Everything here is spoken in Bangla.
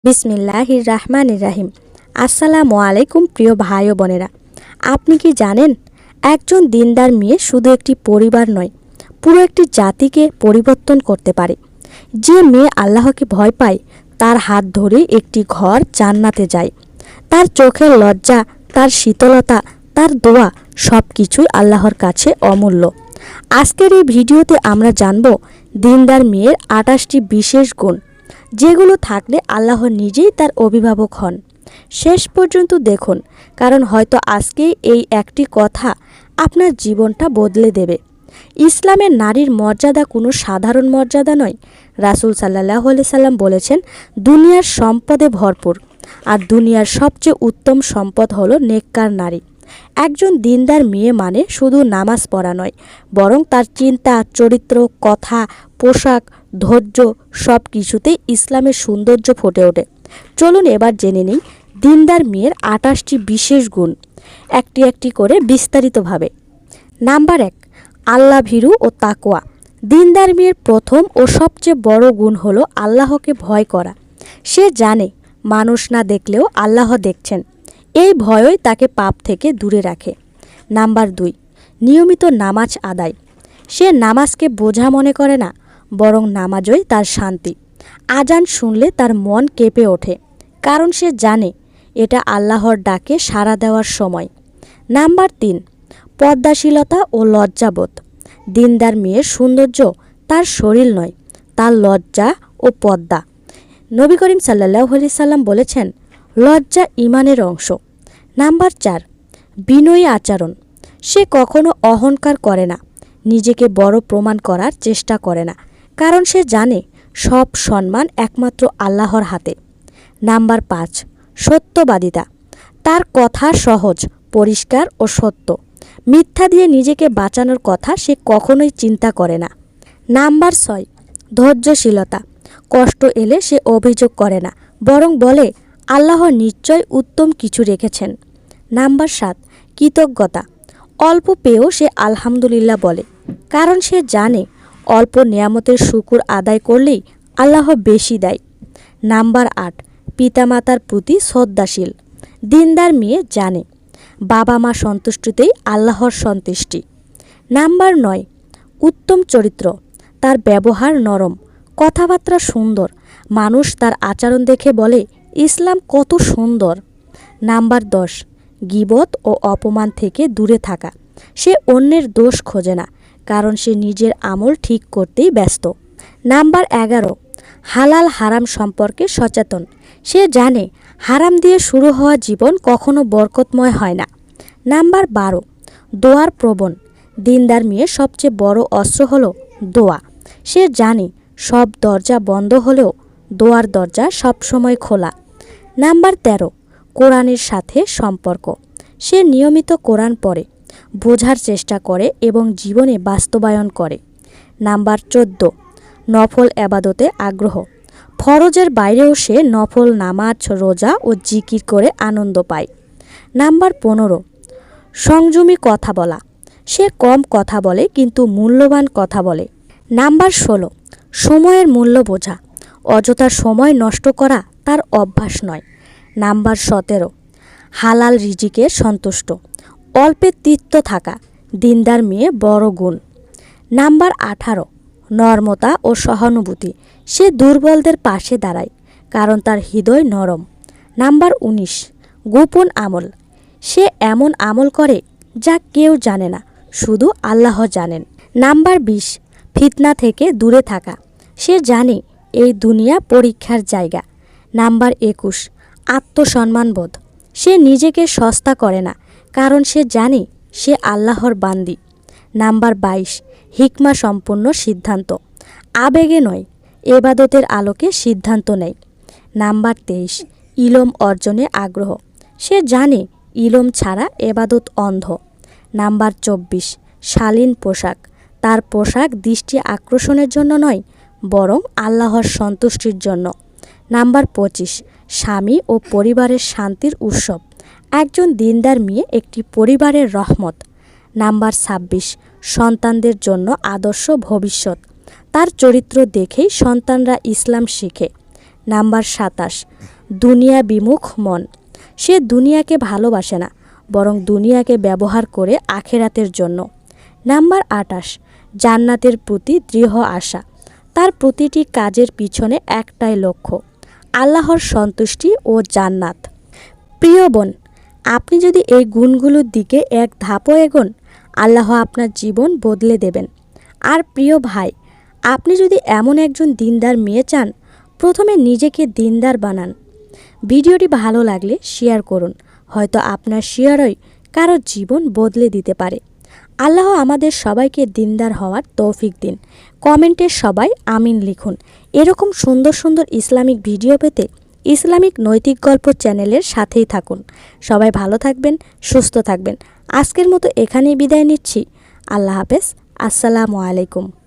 বিসমিল্লাহির রাহমানির রাহিম। আসসালামু আলাইকুম প্রিয় ভাই ও বোনেরা, আপনি কি জানেন একজন দিনদার মেয়ে শুধু একটি পরিবার নয়, পুরো একটি জাতিকে পরিবর্তন করতে পারে। যে মেয়ে আল্লাহকে ভয় পায় তার হাত ধরে একটি ঘর জান্নাতে যায়। তার চোখের লজ্জা, তার শীতলতা, তার দোয়া সব কিছুই আল্লাহর কাছে অমূল্য। আজকের এই ভিডিওতে আমরা জানব দিনদার মেয়ের 28টি বিশেষ গুণ, যেগুলো থাকলে আল্লাহ নিজেই তার অভিভাবক হন। শেষ পর্যন্ত দেখুন, কারণ হয়তো আজকেই এই একটি কথা আপনার জীবনটা বদলে দেবে। ইসলামের নারীর মর্যাদা কোনো সাধারণ মর্যাদা নয়। রাসূল সাল্লাল্লাহু আলাইহি সাল্লাম বলেছেন, দুনিয়ার সম্পদে ভরপুর, আর দুনিয়ার সবচেয়ে উত্তম সম্পদ হলো নেককার নারী। একজন দিনদার মেয়ে মানে শুধু নামাজ পড়া নয়, বরং তার চিন্তা, চরিত্র, কথা, পোশাক, ধৈর্য সব কিছুতেই ইসলামের সৌন্দর্য ফুটে ওঠে। চলুন এবার জেনে নিই দিনদার মেয়ের 28টি বিশেষ গুণ, একটি একটি করে বিস্তারিতভাবে। নাম্বার 1, আল্লাহ ভীরু ও তাকওয়া। দিনদার মেয়ের প্রথম ও সবচেয়ে বড় গুণ হলো আল্লাহকে ভয় করা। সে জানে মানুষ না দেখলেও আল্লাহ দেখছেন। এই ভয়ই তাকে পাপ থেকে দূরে রাখে। নাম্বার 2, নিয়মিত নামাজ আদায়। সে নামাজকে বোঝা মনে করে না, বরং নামাজই তার শান্তি। আজান শুনলে তার মন কেঁপে ওঠে, কারণ সে জানে এটা আল্লাহর ডাকে সাড়া দেওয়ার সময়। নাম্বার 3, পর্দাশীলতা ও লজ্জাবোধ। দিনদার মেয়ের সৌন্দর্য তার শরীর নয়, তার লজ্জা ও পর্দা। নবী করিম সাল্লাল্লাহু আলাইহি সাল্লাম বলেছেন, লজ্জা ঈমানের অংশ। নাম্বার 4, বিনয়ী আচরণ। সে কখনো অহংকার করে না, নিজেকে বড় প্রমাণ করার চেষ্টা করে না, কারণ সে জানে সব সম্মান একমাত্র আল্লাহর হাতে। নাম্বার 5, সত্যবাদিতা। তার কথা সহজ, পরিষ্কার ও সত্য। মিথ্যা দিয়ে নিজেকে বাঁচানোর কথা সে কখনোই চিন্তা করে না। নাম্বার 6, ধৈর্যশীলতা। কষ্ট এলে সে অভিযোগ করে না, বরং বলে আল্লাহ নিশ্চয় উত্তম কিছু রেখেছেন। নাম্বার 7, কৃতজ্ঞতা। অল্প পেয়েও সে আলহামদুলিল্লাহ বলে, কারণ সে জানে অল্প নেয়ামতের শুকর আদায় করলেই আল্লাহ বেশি দেয়। নাম্বার 8, পিতামাতার প্রতি শ্রদ্ধাশীল। দিনদার মেয়ে জানে বাবা মা সন্তুষ্টিতেই আল্লাহর সন্তুষ্টি। নাম্বার 9, উত্তম চরিত্র। তার ব্যবহার নরম, কথাবার্তা সুন্দর। মানুষ তার আচরণ দেখে বলে ইসলাম কত সুন্দর। নাম্বার 10, গীবত ও অপমান থেকে দূরে থাকা। সে অন্যের দোষ খোঁজে না, কারণ সে নিজের আমল ঠিক করতেই ব্যস্ত। নাম্বার 11, হালাল হারাম সম্পর্কে সচেতন। সে জানে হারাম দিয়ে শুরু হওয়া জীবন কখনো বরকতময় হয় না। নাম্বার 12, দোয়ার প্রবণ। দিনদার মেয়ের সবচেয়ে বড় অস্ত্র হলো দোয়া। সে জানে সব দরজা বন্ধ হলেও দোয়ার দরজা সবসময় খোলা। নাম্বার 13, কোরআনের সাথে সম্পর্ক। সে নিয়মিত কোরআন পড়ে, বোঝার চেষ্টা করে এবং জীবনে বাস্তবায়ন করে। নাম্বার 14, নফল এবাদতে আগ্রহ। ফরজের বাইরেও সে নফল নামাজ, রোজা ও জিকির করে আনন্দ পায়। নাম্বার 15, সংযমী কথা বলা। সে কম কথা বলে কিন্তু মূল্যবান কথা বলে। নাম্বার 16, সময়ের মূল্য বোঝা। অযথা সময় নষ্ট করা তার অভ্যাস নয়। নাম্বার 17, হালাল রিজিকে সন্তুষ্ট। অল্পে তৃপ্ত থাকা দিনদার মেয়ে বড় গুণ। নাম্বার 18, নর্মতা ও সহানুভূতি। সে দুর্বলদের পাশে দাঁড়ায়, কারণ তার হৃদয় নরম। নাম্বার 19, গোপন আমল। সে এমন আমল করে যা কেউ জানে না, শুধু আল্লাহ জানেন। নাম্বার 20, ফিতনা থেকে দূরে থাকা। সে জানে এই দুনিয়া পরীক্ষার জায়গা। নাম্বার 21, আত্মসম্মানবোধ। সে নিজেকে সস্তা করে না, কারণ সে জানে সে আল্লাহর বান্দি। নাম্বার 22, হিকমা সম্পন্ন সিদ্ধান্ত। আবেগে নয়, এবাদতের আলোকে সিদ্ধান্ত নেয়। নাম্বার 23, ইলম অর্জনে আগ্রহ। সে জানে ইলম ছাড়া এবাদত অন্ধ। নাম্বার 24, শালীন পোশাক। তার পোশাক দৃষ্টি আকর্ষণের জন্য নয়, বরং আল্লাহর সন্তুষ্টির জন্য। নাম্বার 25, স্বামী ও পরিবারের শান্তির উৎসব। একজন দিনদার মেয়ে একটি পরিবারের রহমত। নাম্বার 26, সন্তানদের জন্য আদর্শ ভবিষ্যৎ। তার চরিত্র দেখেই সন্তানরা ইসলাম শিখে। নাম্বার 27, দুনিয়া বিমুখ মন। সে দুনিয়াকে ভালোবাসে না, বরং দুনিয়াকে ব্যবহার করে আখেরাতের জন্য। নাম্বার 28, জান্নাতের প্রতি দৃঢ় আশা। তার প্রতিটি কাজের পিছনে একটাই লক্ষ্য, আল্লাহর সন্তুষ্টি ও জান্নাত। প্রিয় বোন, আপনি যদি এই গুণগুলোর দিকে এক ধাপও এগোন, আল্লাহ আপনার জীবন বদলে দেবেন। আর প্রিয় ভাই, আপনি যদি এমন একজন দিনদার মেয়ে চান, প্রথমে নিজেকে দিনদার বানান। ভিডিওটি ভালো লাগলে শেয়ার করুন, হয়তো আপনার শেয়ারই কারো জীবন বদলে দিতে পারে। আল্লাহ আমাদের সবাইকে দিনদার হওয়ার তৌফিক দিন। কমেন্টে সবাই আমিন লিখুন। এরকম সুন্দর সুন্দর ইসলামিক ভিডিও পেতে ইসলামিক নৈতিক গল্প চ্যানেলের সাথেই থাকুন। সবাই ভালো থাকবেন, সুস্থ থাকবেন। আজকের মতো এখানেই বিদায় নিচ্ছি। আল্লাহ হাফেজ। আসসালামু আলাইকুম।